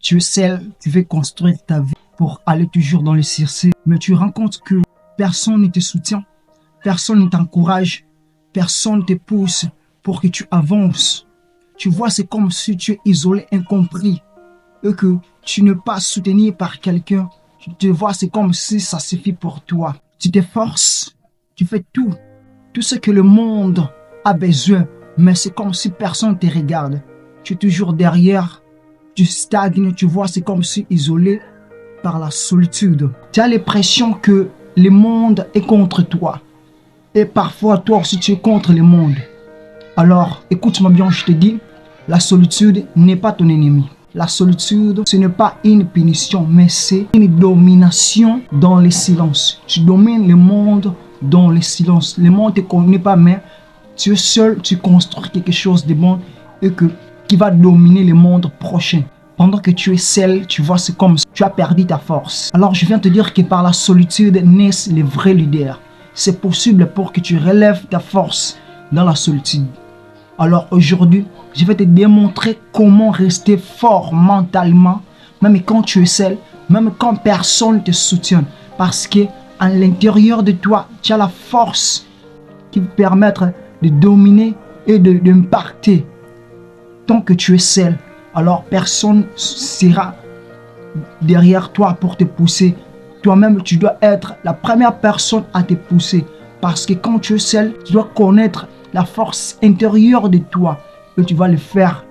Tu es seul, tu veux construire ta vie pour aller toujours dans le succès, mais tu rends compte que personne ne te soutient, personne ne t'encourage, personne ne te pousse pour que tu avances. Tu vois, c'est comme si tu es isolé, incompris, et que tu n'es pas soutenu par quelqu'un. Tu te vois, c'est comme si ça suffit pour toi. Tu t'efforces, tu fais tout ce que le monde a besoin, mais c'est comme si personne ne te regarde. Tu es toujours derrière, tu stagnes, tu vois, c'est comme si isolé par la solitude. Tu as l'impression que le monde est contre toi. Et parfois, toi aussi, tu es contre le monde. Alors, écoute-moi bien, je te dis, la solitude n'est pas ton ennemi. La solitude, ce n'est pas une punition, mais c'est une domination dans le silence. Tu domines le monde dans le silence. Le monde ne te connaît pas, mais tu es seul, tu construis quelque chose de bon et qui va dominer le monde prochain. Pendant que tu es seul, tu vois, c'est comme si tu as perdu ta force. Alors, je viens te dire que par la solitude naissent les vrais leaders. C'est possible pour que tu relèves ta force dans la solitude. Alors aujourd'hui, je vais te démontrer comment rester fort mentalement, même quand tu es seul, même quand personne ne te soutient. Parce que à l'intérieur de toi, tu as la force qui va permettre de dominer et d'impacter. Tant que tu es seul, alors personne sera derrière toi pour te pousser. Toi-même, tu dois être la première personne à te pousser. Parce que quand tu es seul, tu dois connaître la force intérieure de toi et tu vas le faire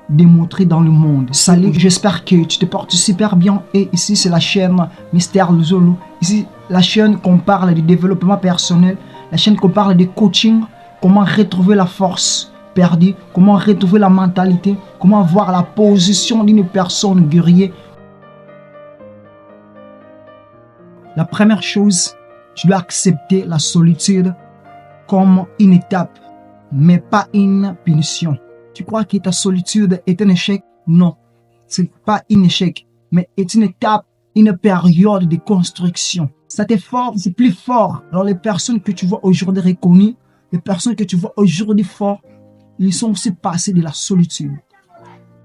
démontrer dans le monde. Salut, j'espère que tu te portes super bien et ici c'est la chaîne Mystère Luzolo. Ici la chaîne qu'on parle de développement personnel, la chaîne qu'on parle de coaching, comment retrouver la force perdue, comment retrouver la mentalité, comment avoir la position d'une personne guerrière. La première chose, tu dois accepter la solitude comme une étape, mais pas une punition. Tu crois que ta solitude est un échec? Non, ce n'est pas un échec, mais est une étape, une période de construction. Cet effort, c'est plus fort. Alors les personnes que tu vois aujourd'hui reconnues, les personnes que tu vois aujourd'hui fortes, ils sont aussi passés de la solitude.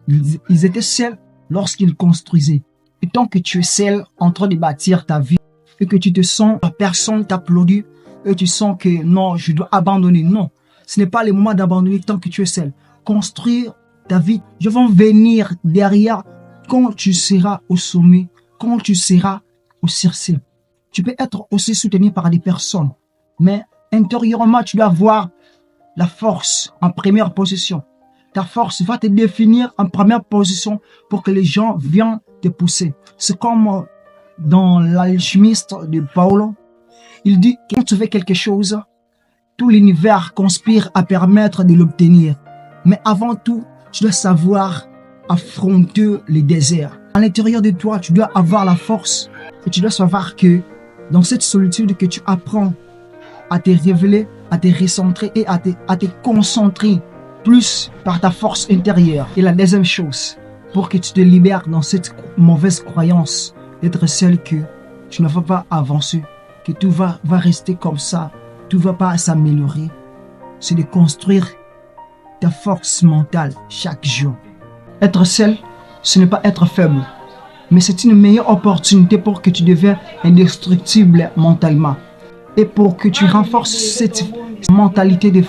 Ils étaient seuls lorsqu'ils construisaient. Et tant que tu es seul en train de bâtir ta vie, et que tu te sens, personne t'applaudit, et tu sens que non, je dois abandonner. Non, ce n'est pas le moment d'abandonner tant que tu es seul. Construire ta vie. Je vais venir derrière quand tu seras au sommet, quand tu seras au succès. Tu peux être aussi soutenu par des personnes, mais intérieurement, tu dois avoir la force en première position. Ta force va te définir en première position pour que les gens viennent te pousser. C'est comme dans l'alchimiste de Paolo. Il dit que quand tu veux quelque chose, tout l'univers conspire à permettre de l'obtenir. Mais avant tout, tu dois savoir affronter les déserts. À l'intérieur de toi, tu dois avoir la force et tu dois savoir que dans cette solitude que tu apprends à te révéler, à te recentrer et à te concentrer plus par ta force intérieure. Et la deuxième chose, pour que tu te libères dans cette mauvaise croyance d'être seul, que tu ne vas pas avancer, que tout va rester comme ça, tout ne va pas s'améliorer, c'est de construire ta force mentale chaque jour. Être seul, ce n'est pas être faible, mais c'est une meilleure opportunité pour que tu deviennes indestructible mentalement. Et pour que tu renforces cette mentalité de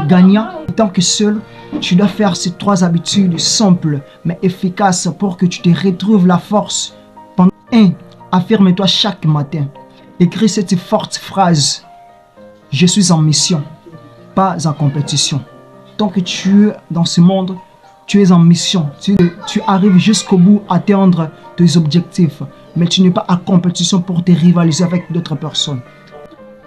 gagnant, tant que seul, tu dois faire ces 3 habitudes simples mais efficaces pour que tu te retrouves la force. 1. Affirme-toi chaque matin. Écris cette forte phrase. Je suis en mission, pas en compétition. Tant que tu es dans ce monde, tu es en mission. Tu arrives jusqu'au bout à atteindre tes objectifs. Mais tu n'es pas en compétition pour te rivaliser avec d'autres personnes.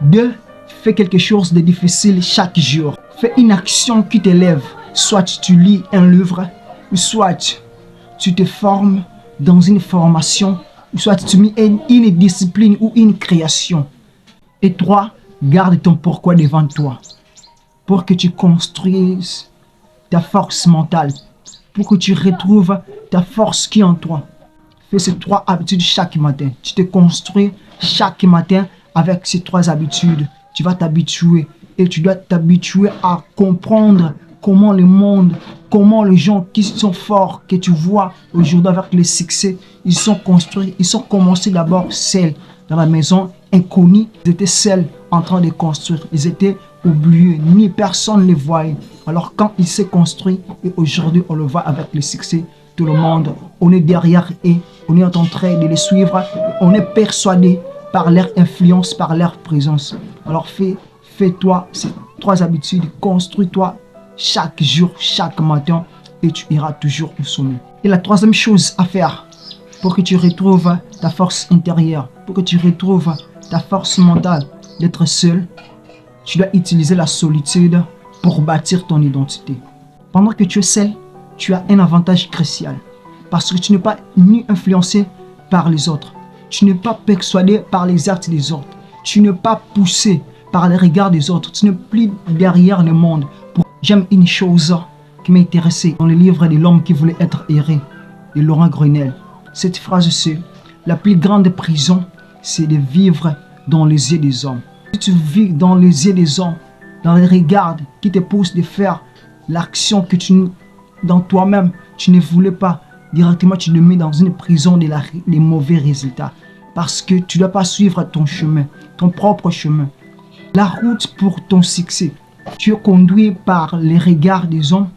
2. Fais quelque chose de difficile chaque jour. Fais une action qui t'élève. Soit tu lis un livre, soit tu te formes dans une formation, soit tu mets une discipline ou une création. Et 3. Garde ton pourquoi devant toi. Pour que tu construises ta force mentale. Pour que tu retrouves ta force qui est en toi. Fais ces 3 habitudes chaque matin. Tu te construis chaque matin avec ces 3 habitudes. Tu vas t'habituer. Et tu dois t'habituer à comprendre comment le monde comment les gens qui sont forts, que tu vois aujourd'hui avec le succès, ils sont construits, ils sont commencés d'abord seuls dans la maison, inconnus. Ils étaient seuls en train de construire. Ils étaient oubliés, ni personne ne les voyait. Alors quand il s'est construit, et aujourd'hui on le voit avec le succès, tout le monde, on est derrière et on est en train de les suivre. On est persuadé par leur influence, par leur présence. Alors fais-toi ces 3 habitudes, construis-toi chaque jour, chaque matin, et tu iras toujours au sommet. Et la 3e chose à faire pour que tu retrouves ta force intérieure, pour que tu retrouves ta force mentale d'être seul, tu dois utiliser la solitude pour bâtir ton identité. Pendant que tu es seul, tu as un avantage crucial parce que tu n'es pas ni influencé par les autres, tu n'es pas persuadé par les actes des autres, tu n'es pas poussé par les regards des autres, tu n'es plus derrière le monde. J'aime une chose qui m'a intéressé dans le livre de l'homme qui voulait être erré de Laurent Grenelle. Cette phrase c'est: la plus grande prison, c'est de vivre dans les yeux des hommes. Si tu vis dans les yeux des hommes, dans les regards qui te poussent de faire l'action que dans toi-même, tu ne voulais pas, directement tu te mets dans une prison des mauvais résultats. Parce que tu ne dois pas suivre ton chemin, ton propre chemin. La route pour ton succès, tu es conduit par les regards des hommes.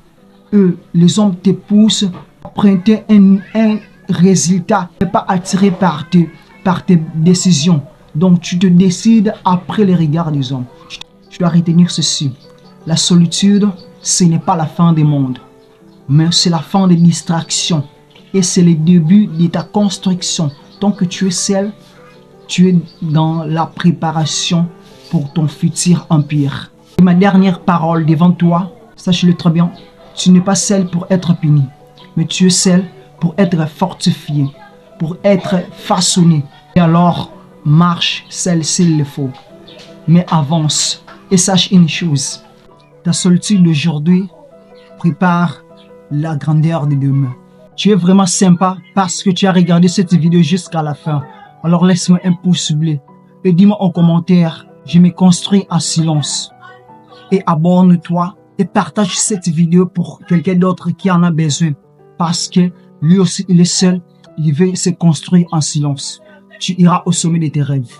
Eux, les hommes te poussent à prendre un résultat, mais pas attiré par tes décisions. Donc tu te décides après les regards des hommes. Tu dois retenir ceci: la solitude, ce n'est pas la fin du monde, mais c'est la fin des distractions. Et c'est le début de ta construction. Tant que tu es seul, tu es dans la préparation pour ton futur empire. Et ma dernière parole devant toi, sache-le très bien, tu n'es pas seul pour être puni, mais tu es seul pour être fortifié, pour être façonné. Et alors, marche seul s'il le faut, mais avance et sache une chose: ta solitude d'aujourd'hui prépare la grandeur de demain. Tu es vraiment sympa parce que tu as regardé cette vidéo jusqu'à la fin. Alors laisse-moi un pouce bleu et dis-moi en commentaire: je me construis en silence. Et abonne-toi et partage cette vidéo pour quelqu'un d'autre qui en a besoin. Parce que lui aussi, il est seul, il veut se construire en silence. Tu iras au sommet de tes rêves.